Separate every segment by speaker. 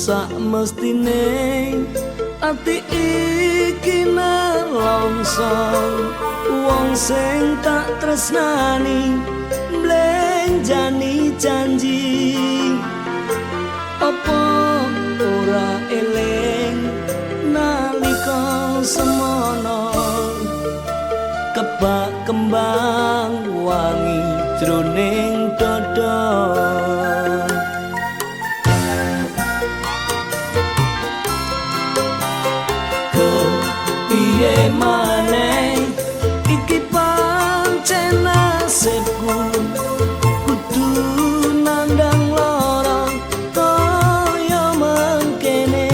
Speaker 1: Sak mestine ati iki nelongso wong sing tak tresnani mblenjani janji apa ora eling nalika semono kebak kembang wangi jroning dada. Maneh iki pancen nasibku kudu nandang lara kaya mangkene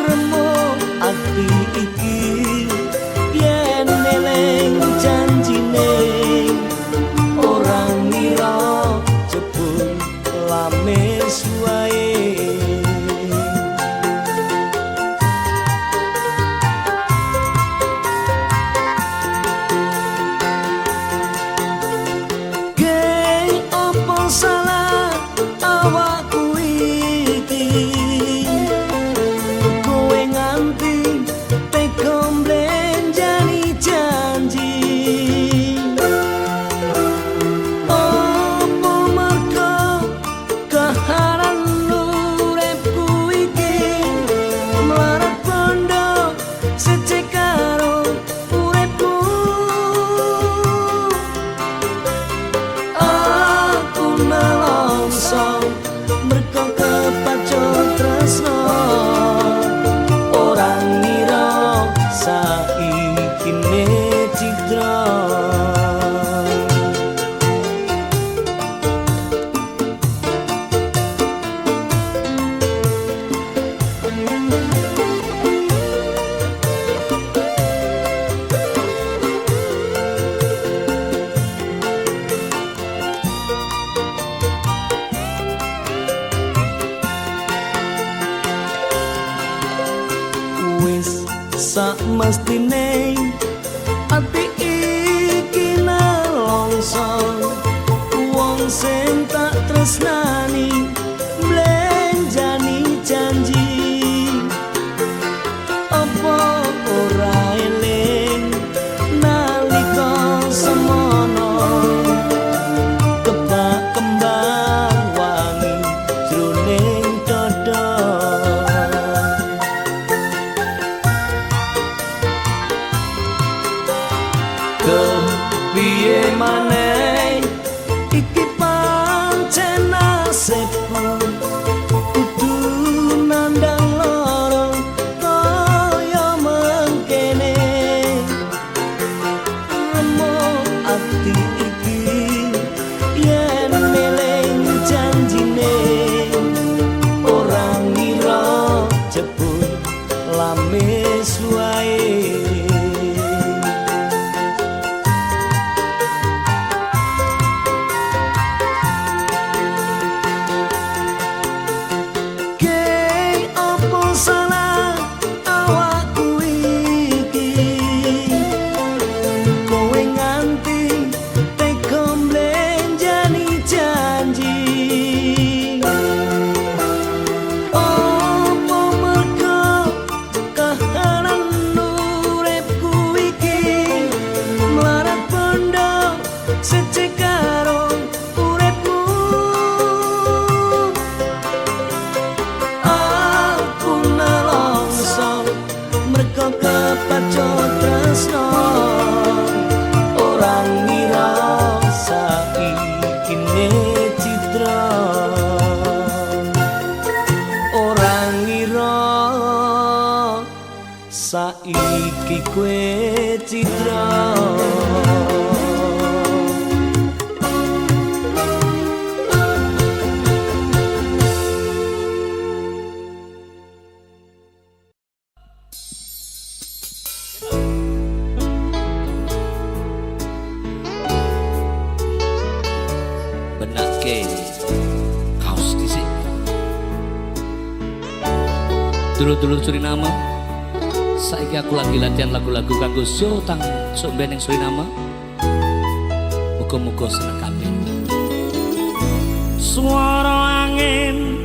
Speaker 1: remuk ati iki yen eling janjine orang ngira jebul lames wae. Sak mestine ati iki nelongso wong sing tak tresnani mblenjani janji apa ora eling nalika semono kebak kembang wangi jroning dada. Kepiye maneh iki pancen nasibku kudu nandang lara kaya mangkene remuk ati iki yen eling janjine orang ngira jebul lames wae. saiki kowe citra
Speaker 2: benake kaos dhisik dulur-dulur Suriname saiki aku lagi latihan lagu-lagu kanggo Sultan sok ben ning Suriname muga-muga seneng kabeh
Speaker 1: suara angin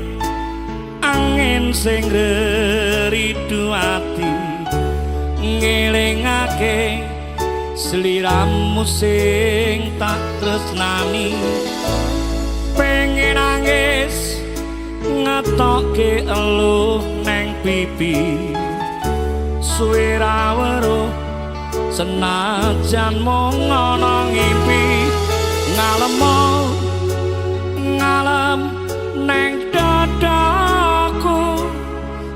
Speaker 1: angin sing ngridu ati ngelingake sliramu sing tak tresnani pengen nangis ngetokke eluh neng pipi suwe ra weruh senajan mung ana ngimpi ngalem neng dadaku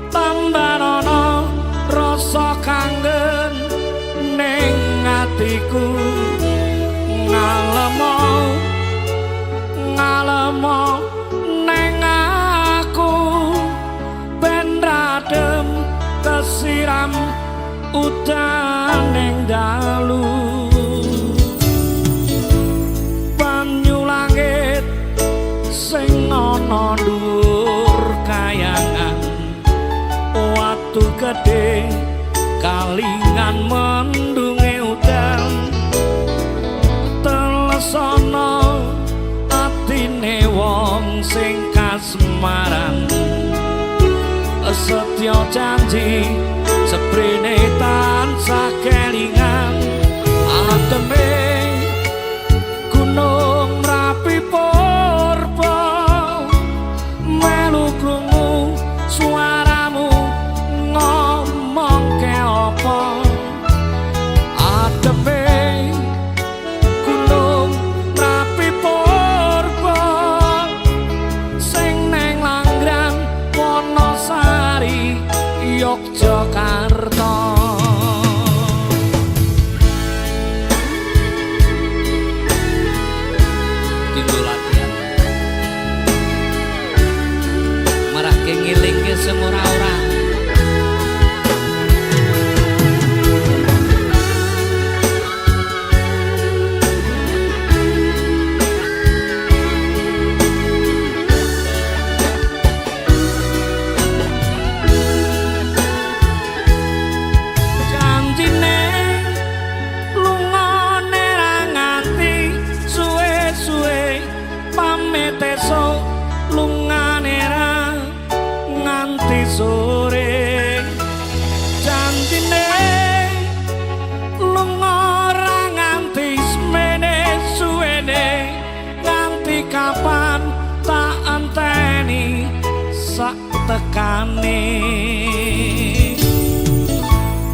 Speaker 1: tambah ana rasa kangen neng atiku ngalemo neng aku ben radem kesiram udan neng dalu banyu langit sing ana dhuwur kayangan watu gedhe kalingan mendunge udan telesono atine wong sing kasmaran setya janji seprene tansah kelingan ademe gunung Merapi purba melu krungu suaramu ngomong ke apa ademe gunung Merapi purba sing neng Langgran Wonosari Yogyakarta
Speaker 2: tinggal latihan marake ngilingke semua orang
Speaker 1: sore janjine lunga ora nganti semene suwene nganti kapan tak enteni sak tekane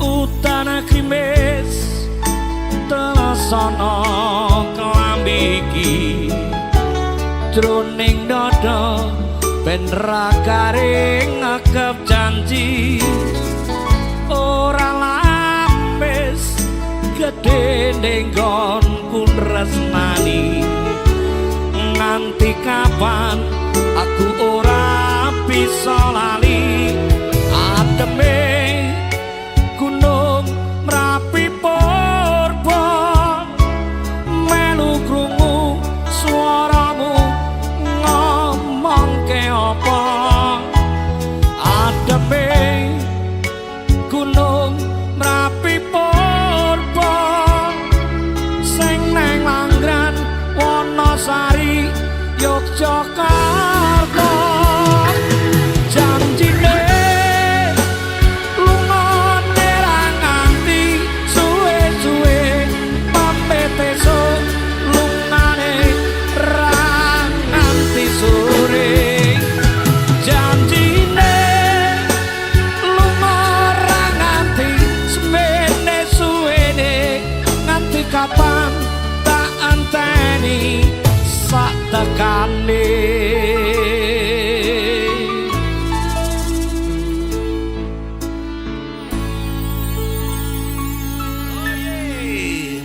Speaker 1: udan krimis telesono kelambi iki jroning dada ben ra garing ngekep janji ora lampes gedhe ning nggonku tresnani nganti kapan aku ora bisa lali ademe gunung Merapi purba melu krungu suaramu ngomong ke apa ademe gunung Merapi purba sing neng Langran Wonosari Yogyakarta janji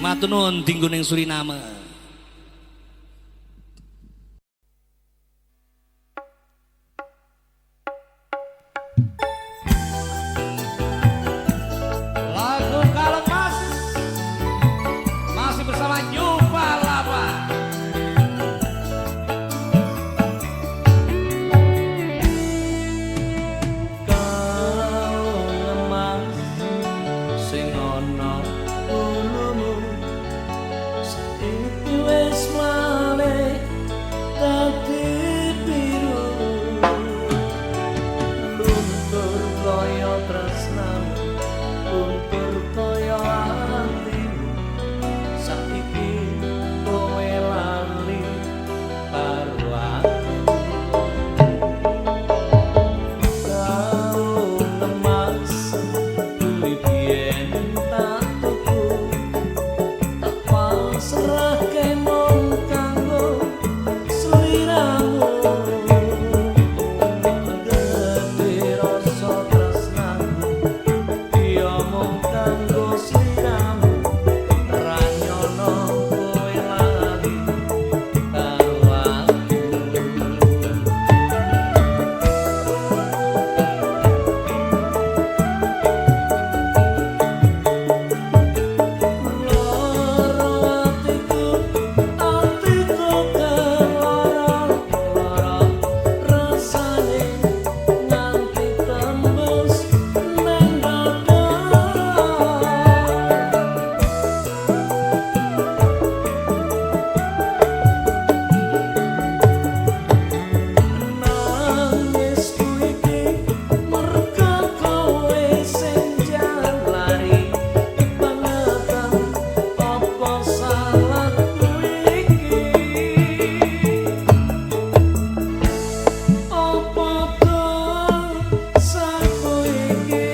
Speaker 2: matur nuwun dinggo ning Suriname.
Speaker 1: Lagu Kaleng Mas masih bersama Yupa Lapa. Kaleng Mas sing ana ulumu saiki wis malih dadi biru luntur kaya tresnamu luntur kaya atimu saiki kowe lali karo aku kalung emas kuwi biyen tak tuku tak pasrahke mung kanggo sliramu gede rasa tresnamu iya mung kanggo sliramu ra nyono kowe lali karo aku loro atiku keloro rasane nganti tembus nang dada nangis kuwi iki merga kowe sing jalari kebangetan apa salahku iki apa dosaku iki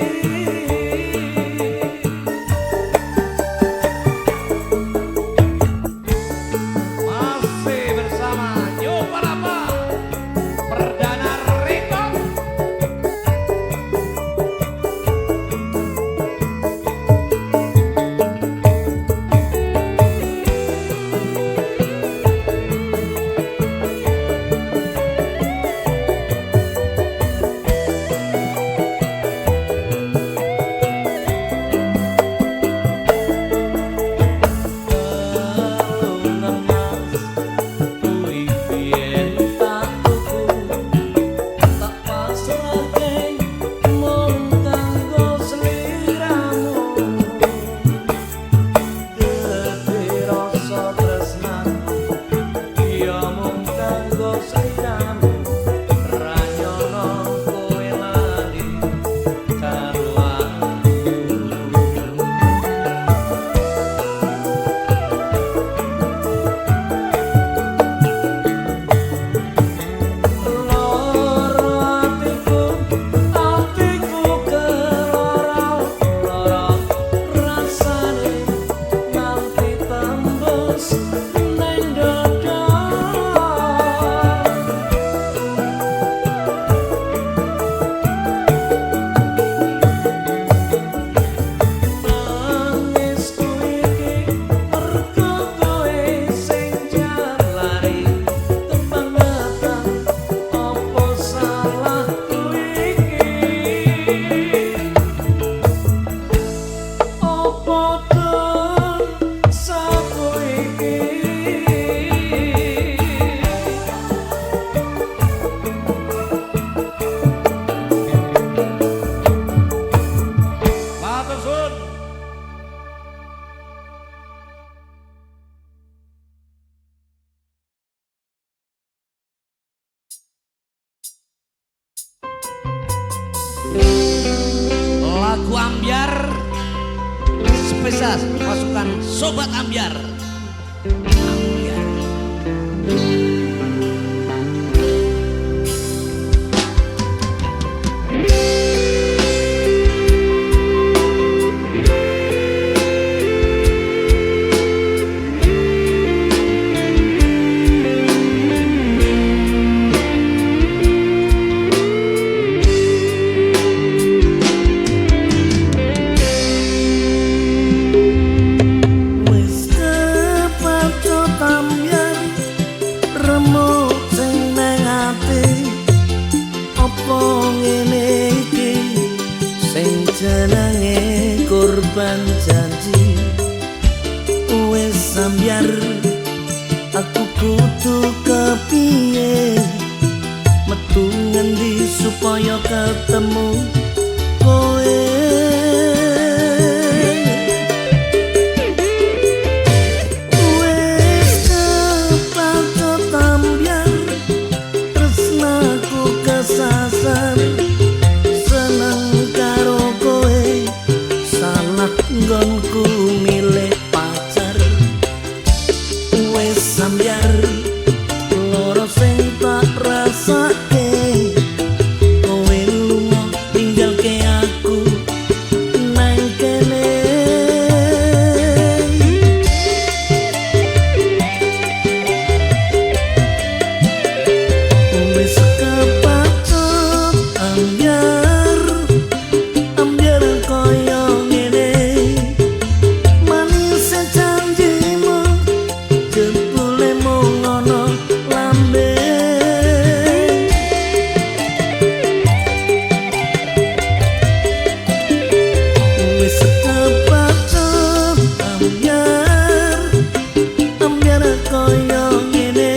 Speaker 1: masih bersama Yupa Lapa Perdana Record. Kalung emas kuwi biyen tak tuku tak pasrahke mung kanggo sliramu gede rasa tresnamu iya mung kanggo sliramu ra nyono kowe lali karo aku loro atiku keloro rasane nganti tembus nang dada nangis kuwi iki merga kowe sing jalari kebangetan apa salahku iki apa dosaku iki matur suwun. Lagu Ambyar spesial pasukan Sobat Ambyar. Ambyar. Wis
Speaker 3: jenenge korban janji wis sambyar aku kudu kepiye metu ngendi supaya ketemu kowe wis kepacot ambyar tresnaku kesasar seneng karo kowe salah nggonku milih pacar wis sambyar loro sing tak rasake kowe lunga ninggalke aku nang kene wis kepacot ambyar ambyar koyo ngene manis janjimu jebule mung ana lambe wis kepacot ambyar ambyar koyo ngene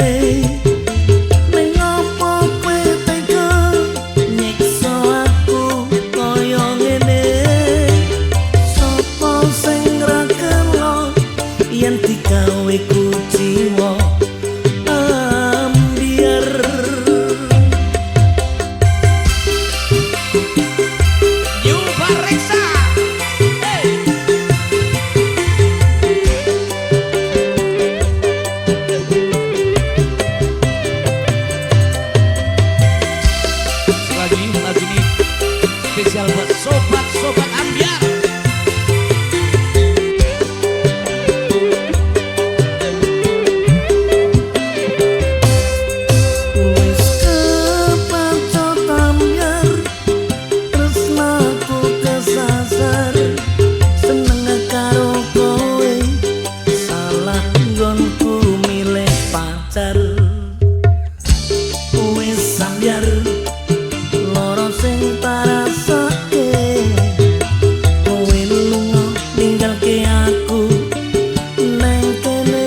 Speaker 3: ning opo kowe tega nyiksa aku koyo ngene sapa sing ra kelo yen digawe kuciwa ambyar
Speaker 1: Yuba Reksa. Hey. Lagi ini spesial buat sobat-sobat ambyar.
Speaker 3: wis kepacot ambyar tresnaku kesasar seneng karo kowe salah nggonku milih pacar wis sambyar loro sing tarasake kowe lunga ninggalke aku nang kene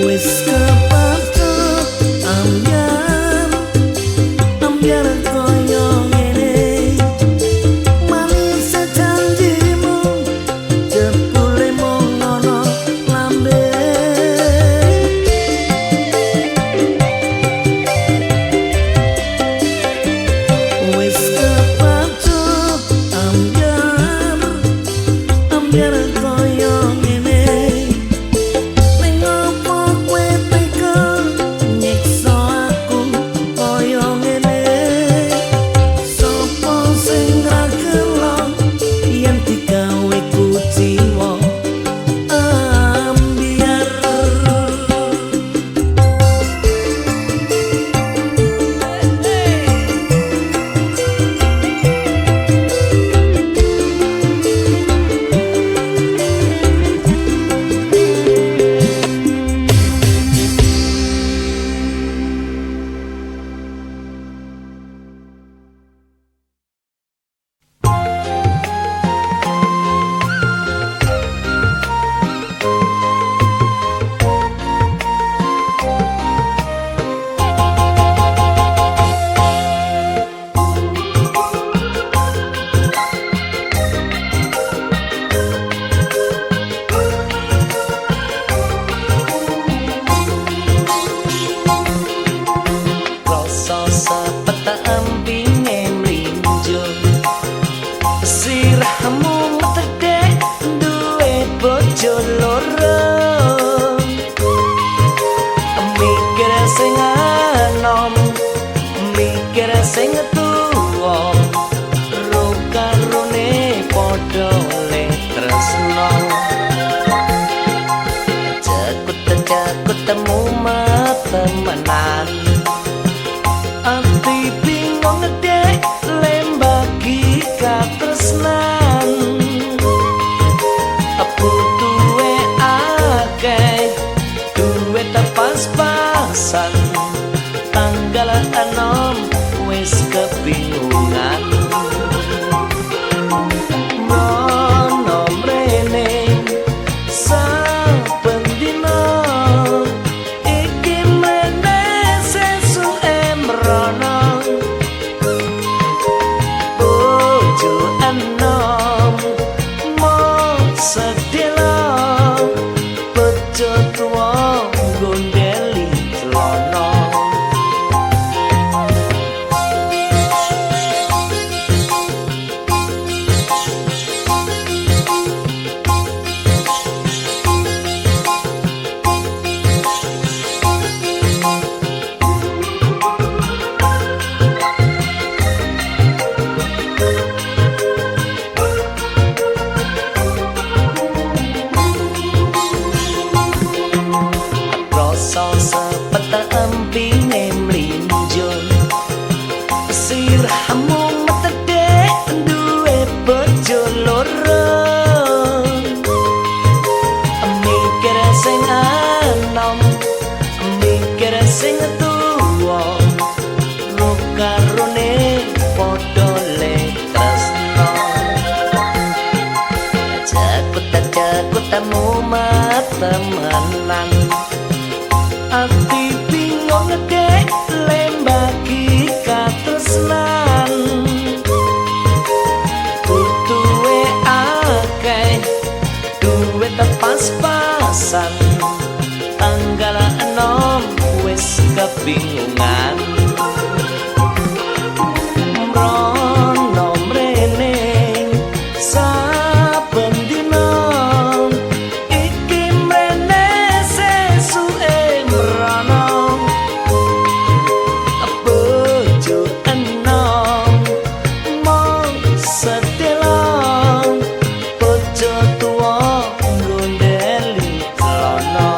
Speaker 3: wis kepacot ambyar ambyar koyo ngene manis janjimu jebule mung ana lambe wis kepacot ambyar ambyar koyo ngene ning opo kowe tega nyiksa aku koyo ngene sapa sing ra kelo yen digawe kuciwa ambyar rasa sepeta ambine mlinjo sirahmu metede duwe bojo loro mikir sing anom mikir sing tuwa ro karone padha le tresno jakut temu temenan ati bingung dek lembagi katresnan aku duwe akeh duwe tepas pas-pasan tanggal 6 wis kebingungan mrono mrene saben dina iki mrene sesuke mrono bojo enom mo sedela bejo tuwa gondeli celana rasa sepet empine mlinjul sirahmu metedhe duwe bojo loro mikir sing enom mikir sing tuwa karone padha le tresno jakut-jakutmu temenan ati bingung dek lembagi katresnan butuhe akeh duwe pas-pasan tanggal 6 wis kebingungan mrono mrene saben dina iki mrene sesuke mrono bojo enom mong sedela bojo tuwa gondeli celana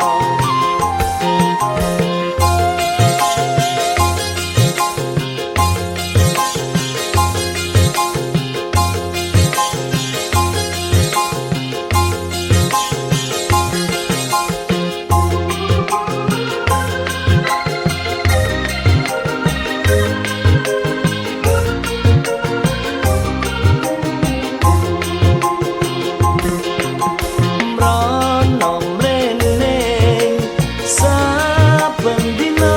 Speaker 3: mrono mrene saben dina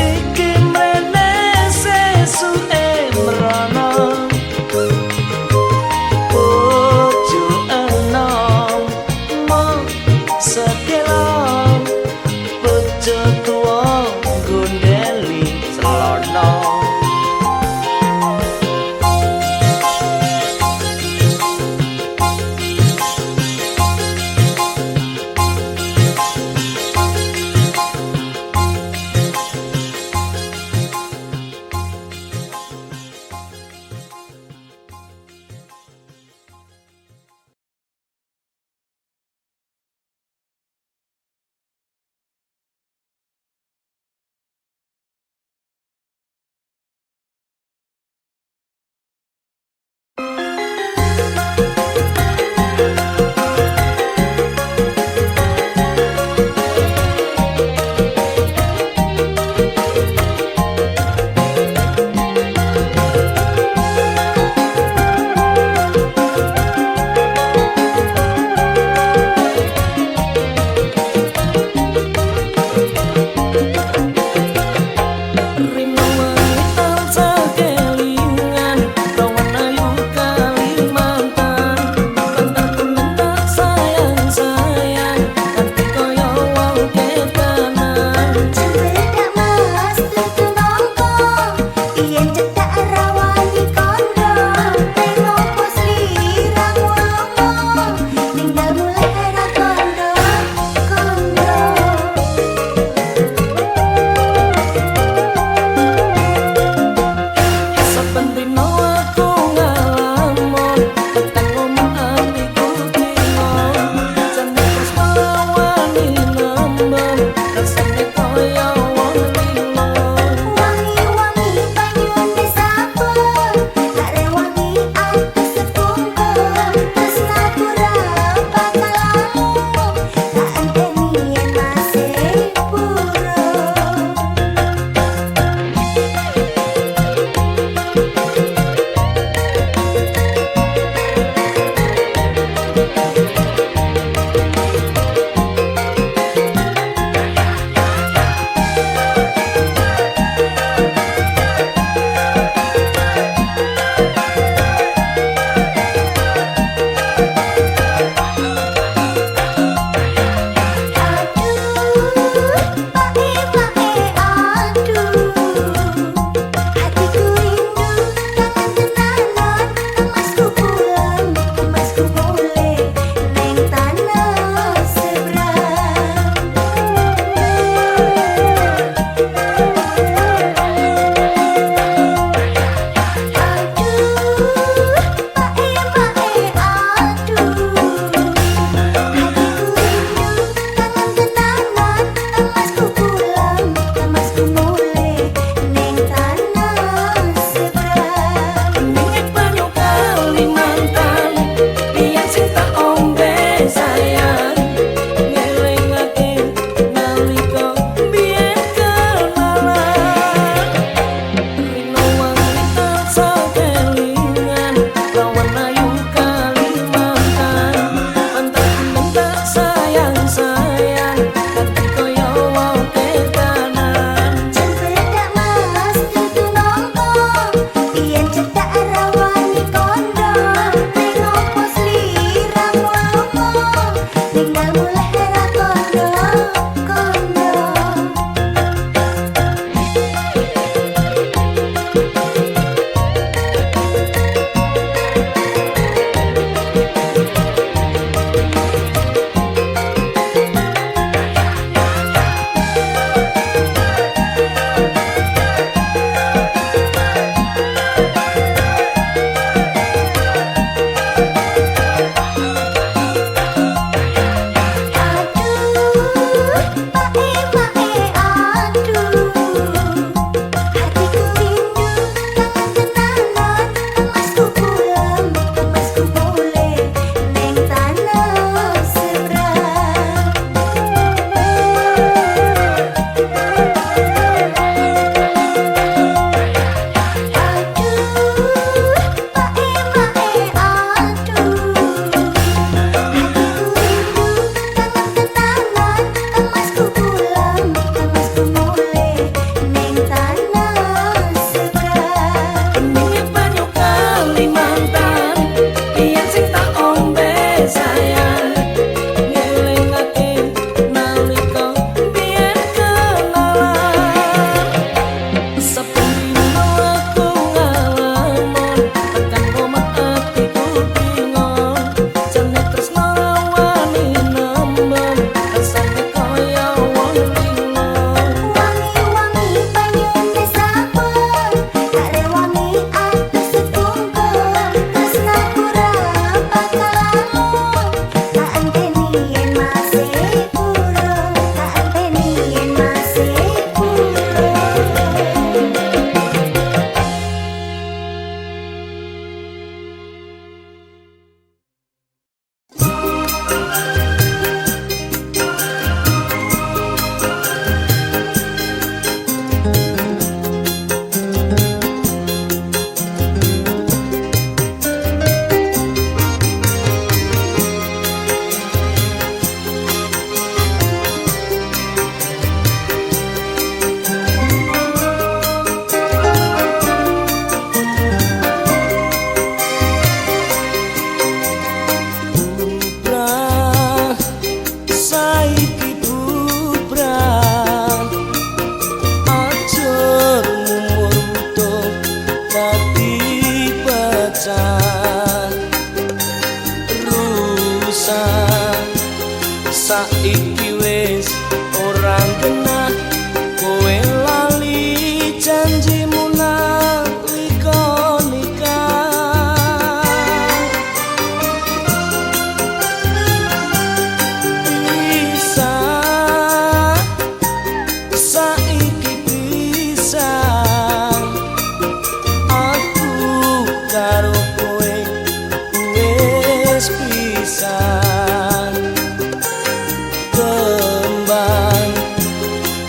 Speaker 3: iki mrene sesuke mrono bojo enom mong sedela bojo tuwa gondeli celana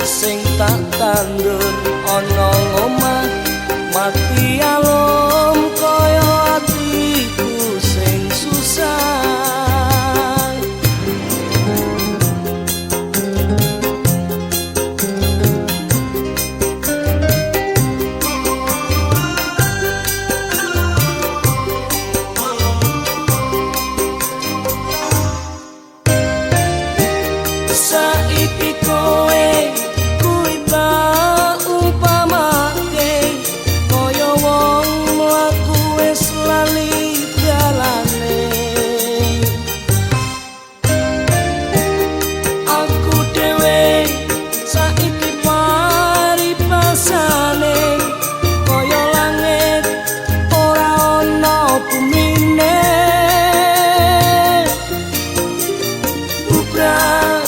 Speaker 3: sing tak tandur ana omah mati alom kaya atiku sing susah. Saiki kowe kuwi tak umpamake kaya wong mlaku wis lali dalane. Aku dhewe saiki paripasane kaya langit ora ana bumine. Bubrah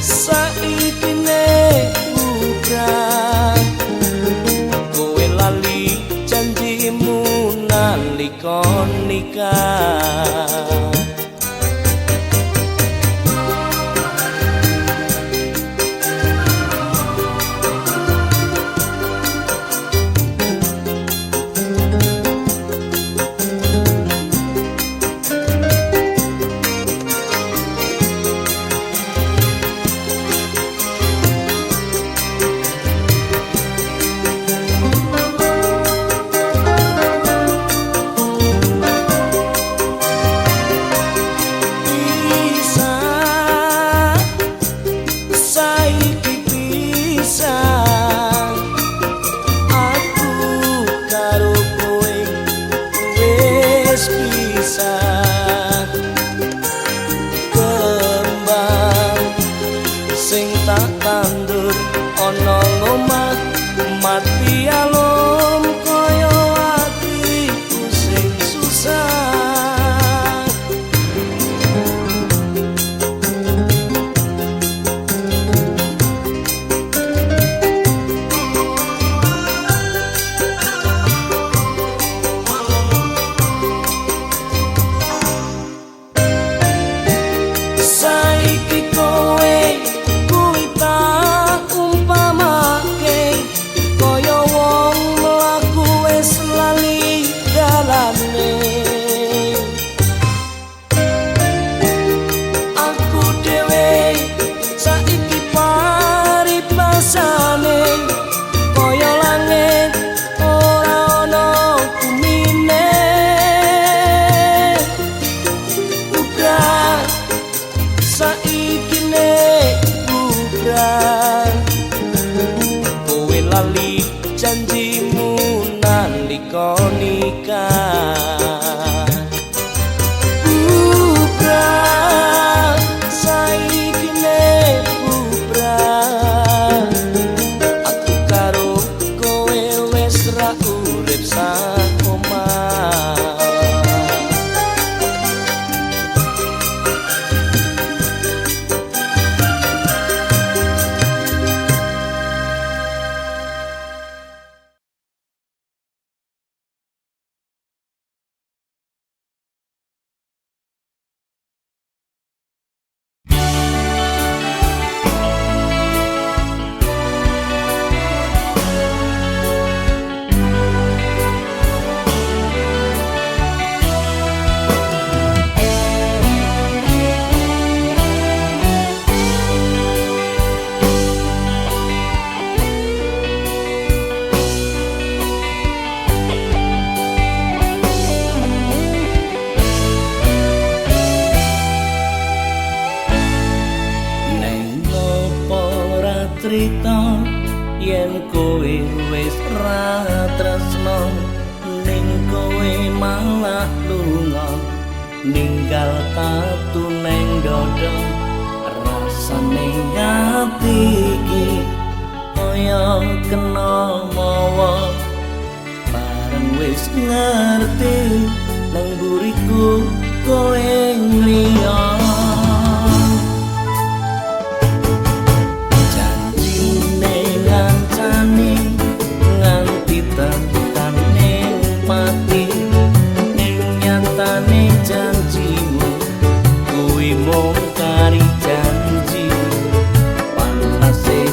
Speaker 3: saiki ne bubrah kowe lali janjimu nalika nikah. Saiki pisah aku karo kowe wis pisah. Kembang sing tak tandur ana omah mati alom kaya atiku sing susah. Saiki kowe kuwi tak umpamake kaya wong mlaku wis lali dalane. Aku dhewe saiki paripasane kaya langit ora ana bumine. Bubrah saiki ne bubrah kowe lali janjimu nalika nikah. Bubrah saiki ne bubrah aku karo kowe wis ra urip sakomah. Crita yen kowe wis ra tresno ning kowe malah lunga ninggal tatu neng dodo rasane ati iki kaya kena mawa bareng wis ngerti nang buriku kowe liya. Janjimu kuwi mung kari janji panase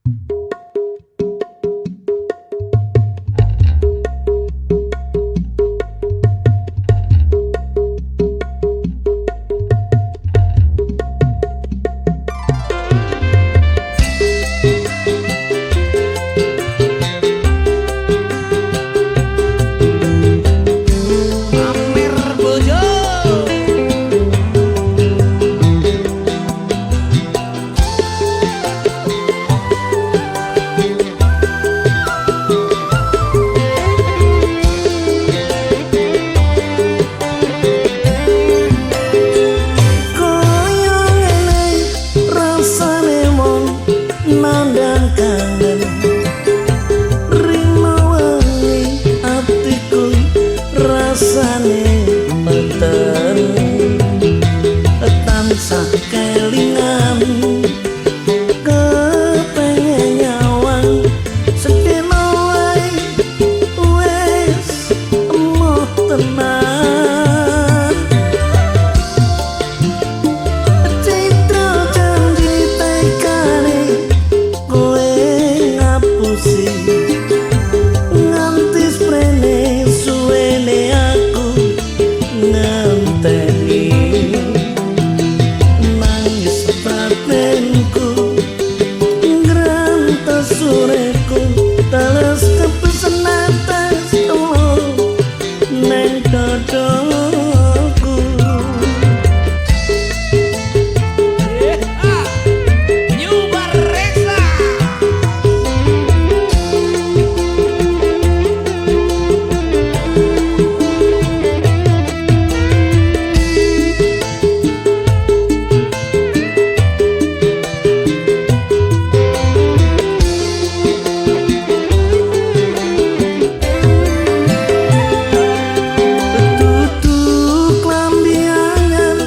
Speaker 1: Amer bojo.
Speaker 3: Koyo ngene rasane mon nandang kangen rino wengi atiku rasane meten tansah kelingan kepengen nyawang sedina wae wis emoh tenan. Citra janji tekane kowe ngapusi nganti sprene suwene aku ngenteni nangis batinku ngrantes sureku teles kepesen atas neng dadaku.
Speaker 1: New Barreksa.
Speaker 3: Tutuk klambi anyar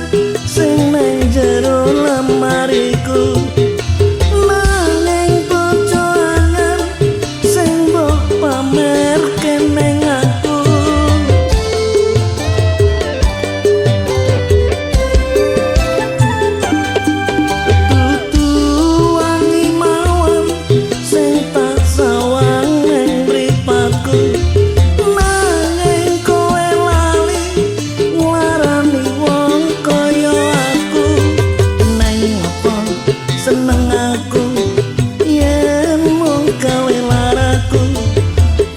Speaker 3: sing nang jero lemariku nanging bojo anyar sing mbok pamerke ning aku. Tutu wangi mawon sing tak sawang ning mripatku nanging kowe lali nglarani wong kaya aku. Neng apa seneng aku yen mung gawe laraku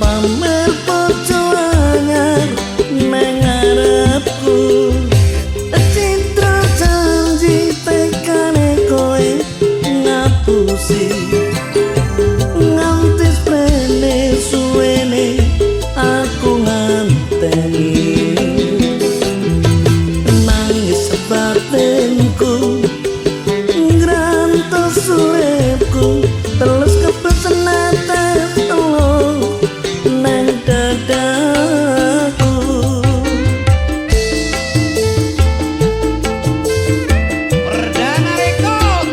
Speaker 3: pamer bojo anyar neng ngarepku. Citra janji tekane kowe ngapusi nganti sprene suwene aku nganteni nangis batinku ngrantes uripku terus kepesen atas neng dadaku.
Speaker 1: Perdana rekod.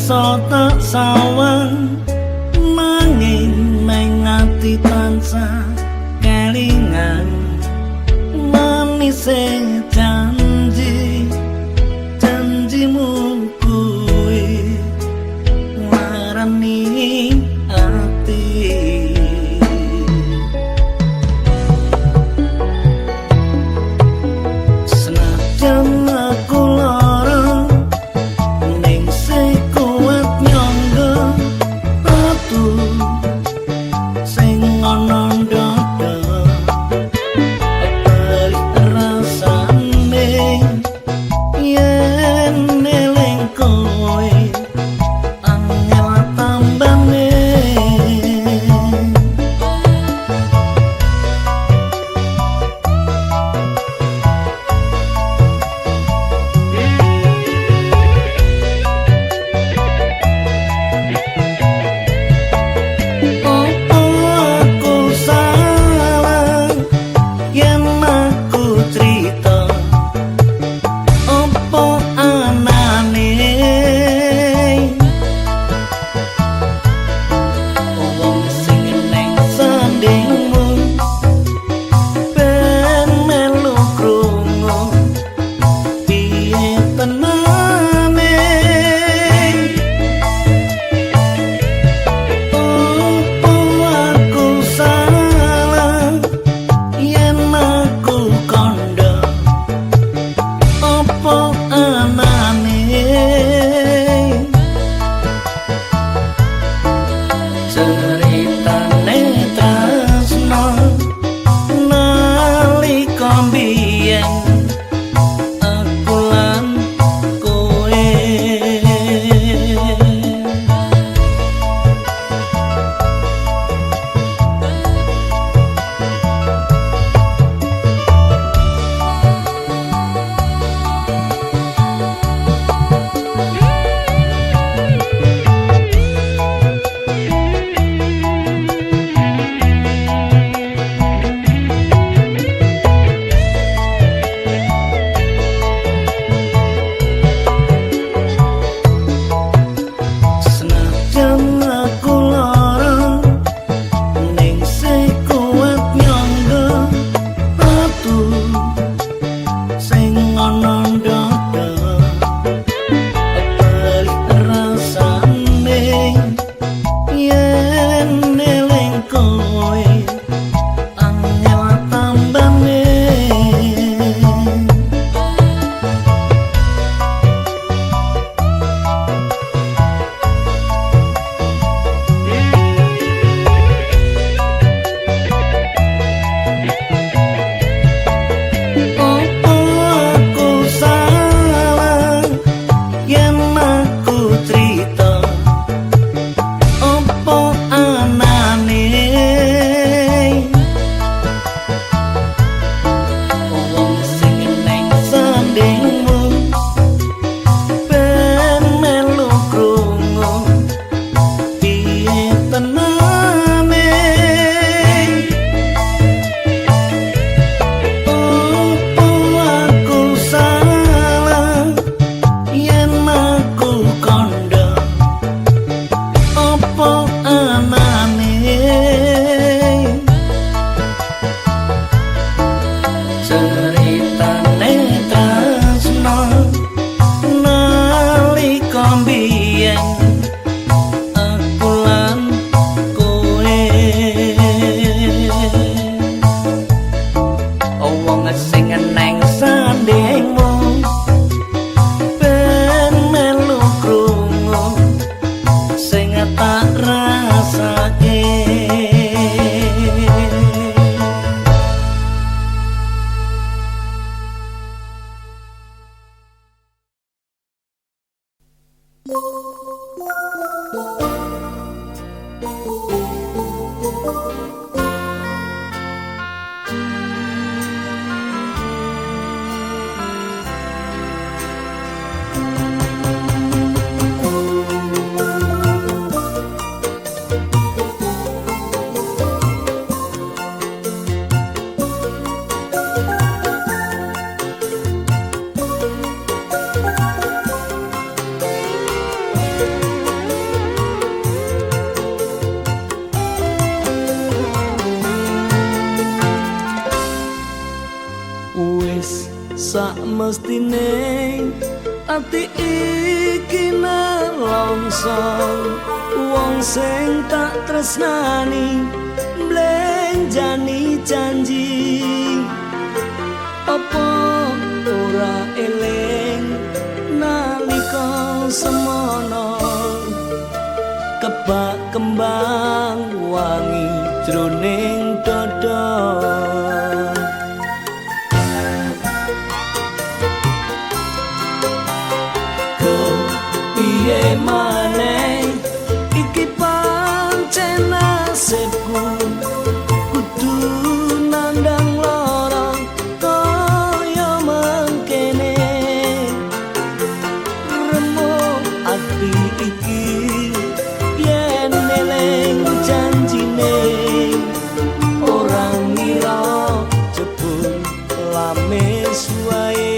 Speaker 3: iso tak sawang nanging mengati tansah kelingan manise janji janjimu kuwi warani ati senajan aku lara ning sekuat nyangga ratu sing ana ndada balik rasane sak mestine ati iki nelongso wong sing tak tresnani mblenjani janji apa ora eling nalika semono kebak kembang wangi jroning dada piye maneh iki pancen nasibku kudu nandang lara kaya mangkene remuk ati iki yen eling janjine ora ngira jebul lames wae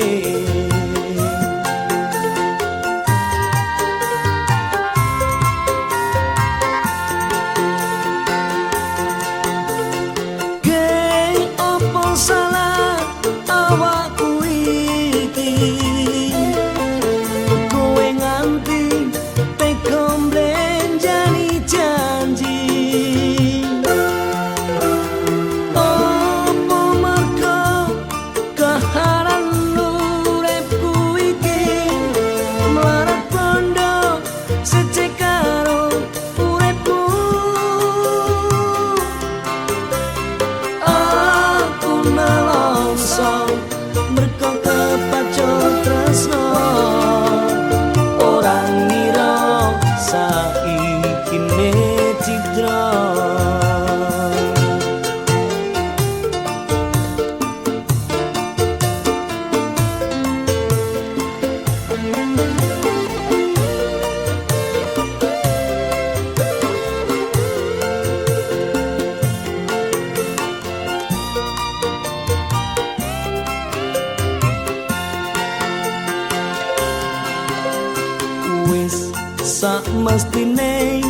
Speaker 3: sak mestine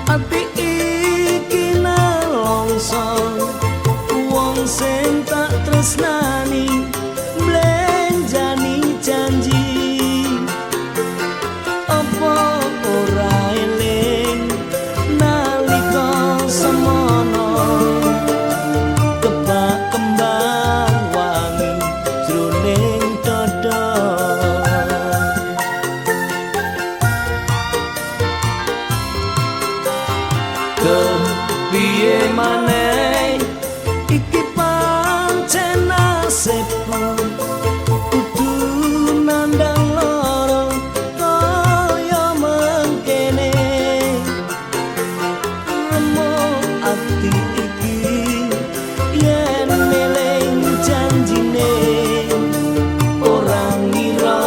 Speaker 3: ati iki nelongso wong sing tak tresnani mblenjani janji apa ora eling nalika semono kebak kembang wangi jroning dada piye maneh iki pancen nasibku kudu nandang lara kaya mangkene remuk ati iki yen eling janjine ora ngira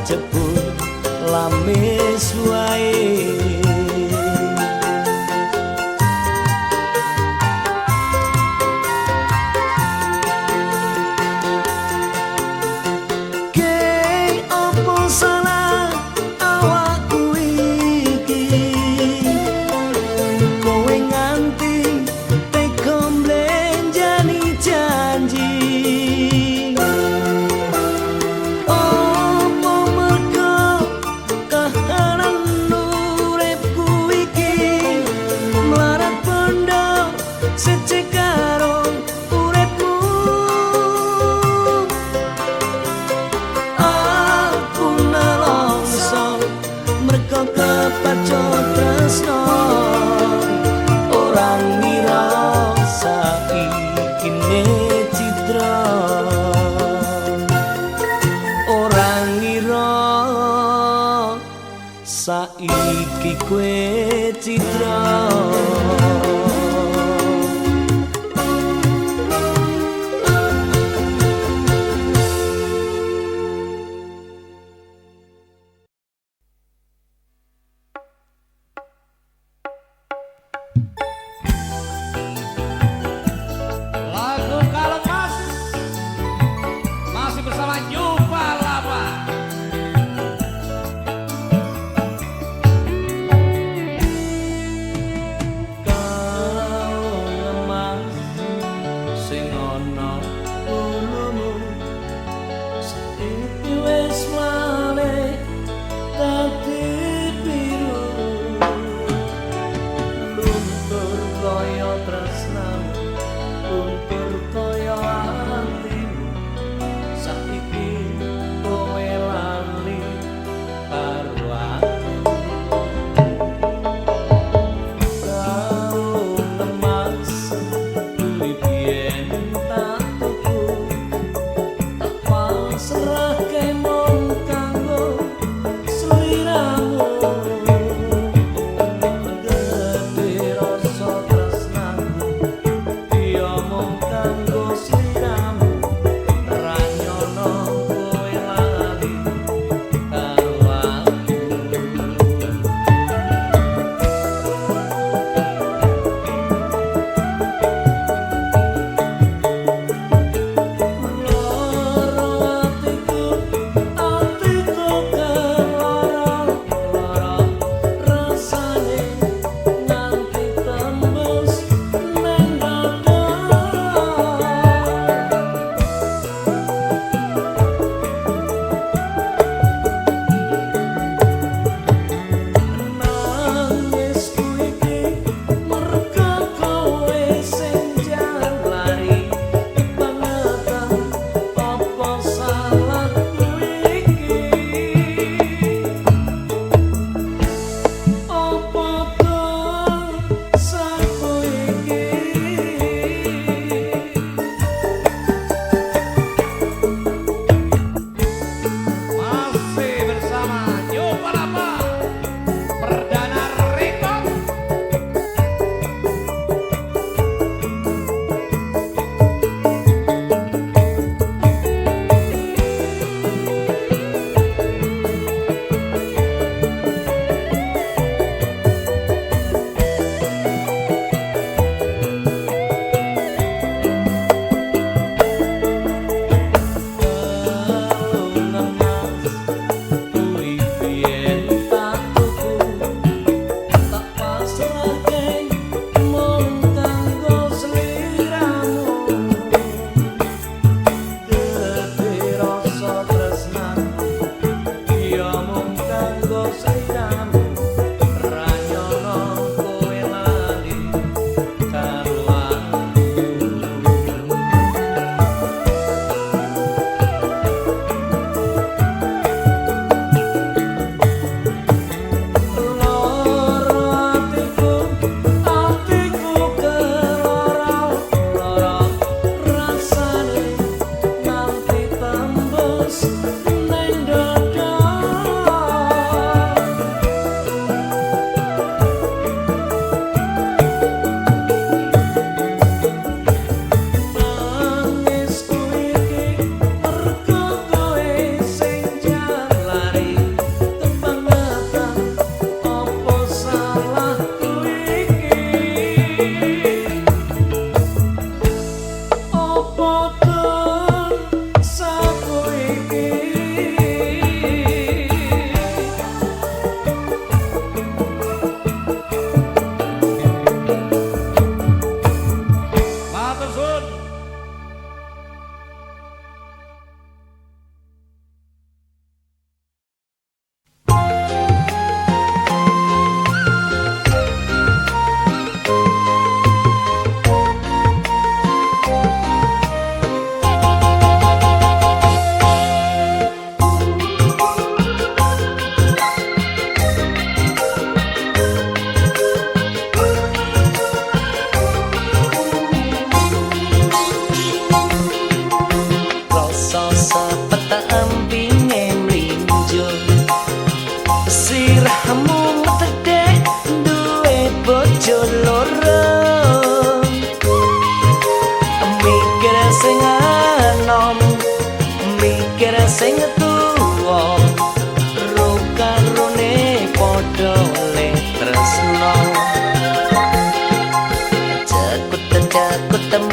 Speaker 3: jebul lames wae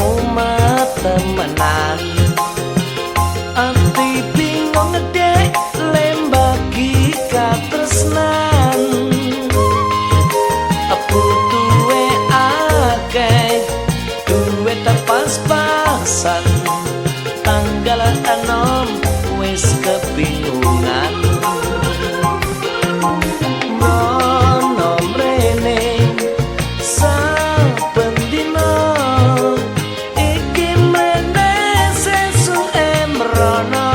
Speaker 3: mumet temenan ati bingung dek lembagi katresnan butuhe akeh duwe pas-pasan tanggal enom wis kebingungan mono mrene saben dina iki mrene sesuke mrono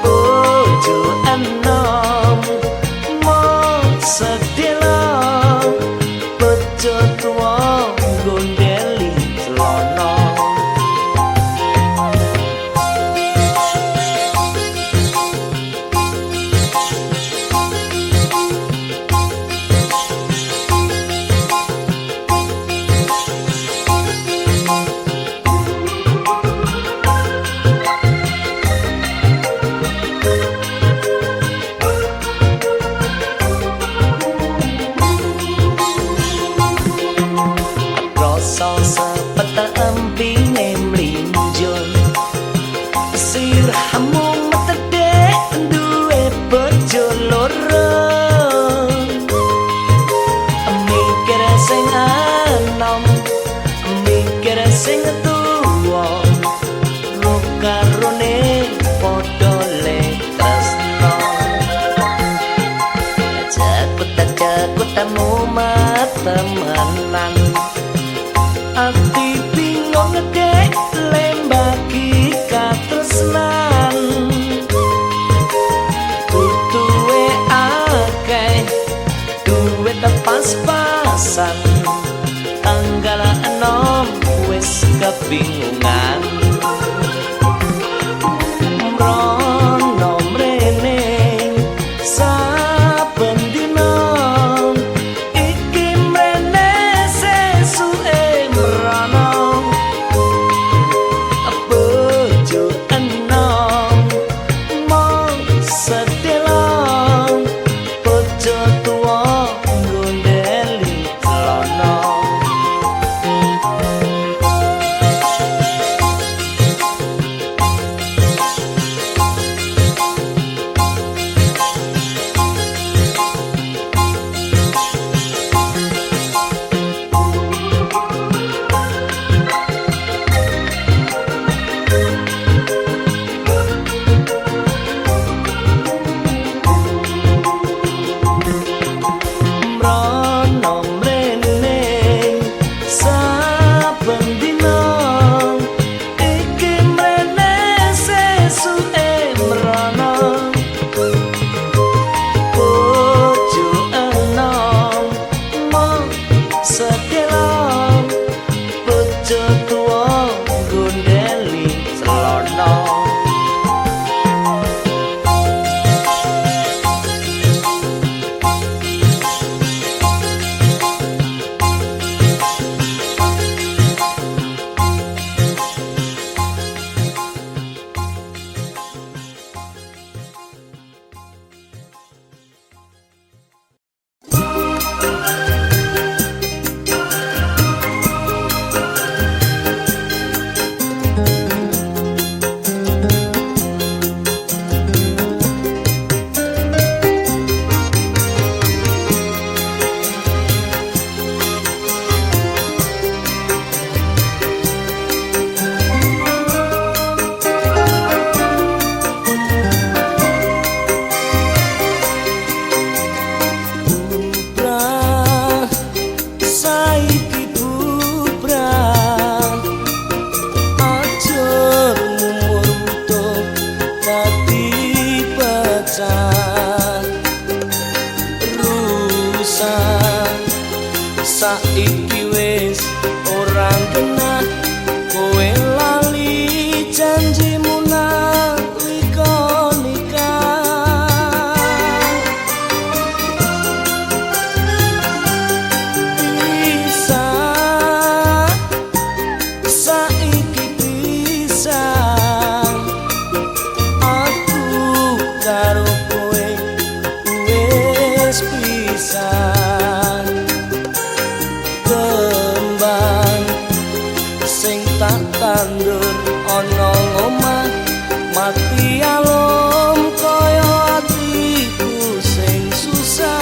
Speaker 3: bojo enom sedela bejo tuwa gondeli celana empine mlinjul sirahmu metedek duwe bojo loro mikir sing anom mikir sing tuwa rukarone padha tresno jakut-jakutmu temenan ati bingung dek lembagi katresnan butuhe akeh duwe pas-pasan tanggal enom wis kebingungan mrono mrene saben dina iki mrene sesuke bojo enom mong sedela bojo tuwa gondeli celana saiki wis ora kena kowe lali janjimu nalika nikah bisa saiki bisa aku karo kowe wis pisah kembang tak tandur ana omah mati alom kaya atiku sing susah.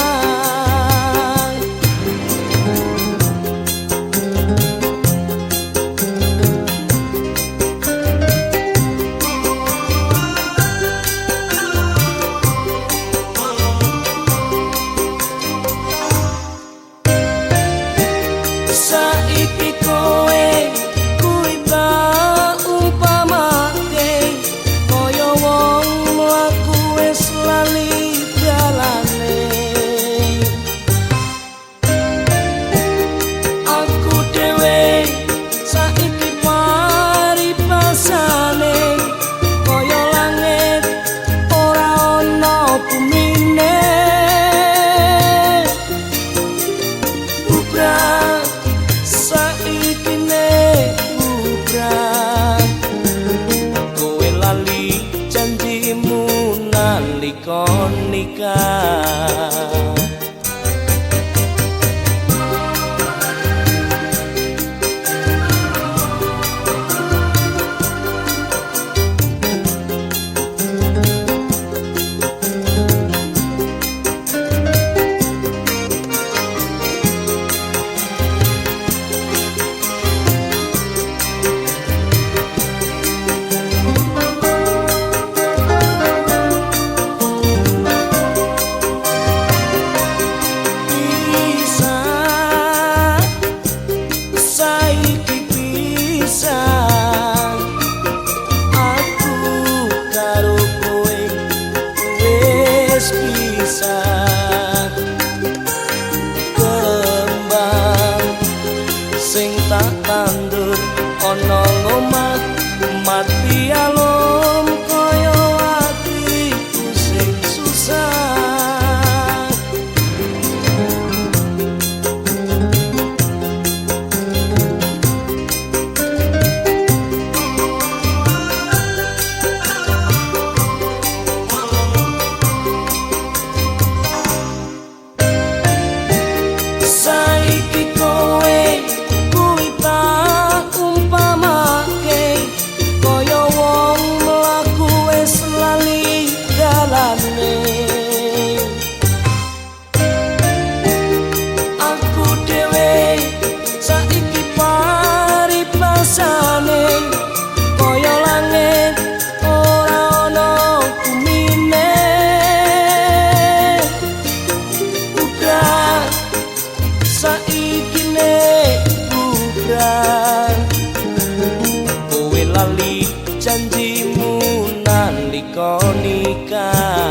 Speaker 3: Saiki kowe kuwi tak umpamake kaya wong mlaku wis lali dalane. Aku dhewe saiki paripasane kaya langit ora ana bumine. Bubrah saiki ne bubrah kowe lali janjimu nalika nikah. Saiki pisah aku karo kowe wis pisah. Kembang sing tak tandur ana omah mati alom kaya atiku sing susah. Saiki kowe kuwi tak umpamake kaya wong mlaku wis lali dalane. Aku dhewe saiki paripasane kaya langit ora ana bumine. Bubrah saiki ne bubrah kowe lali janjimu nalika nikah.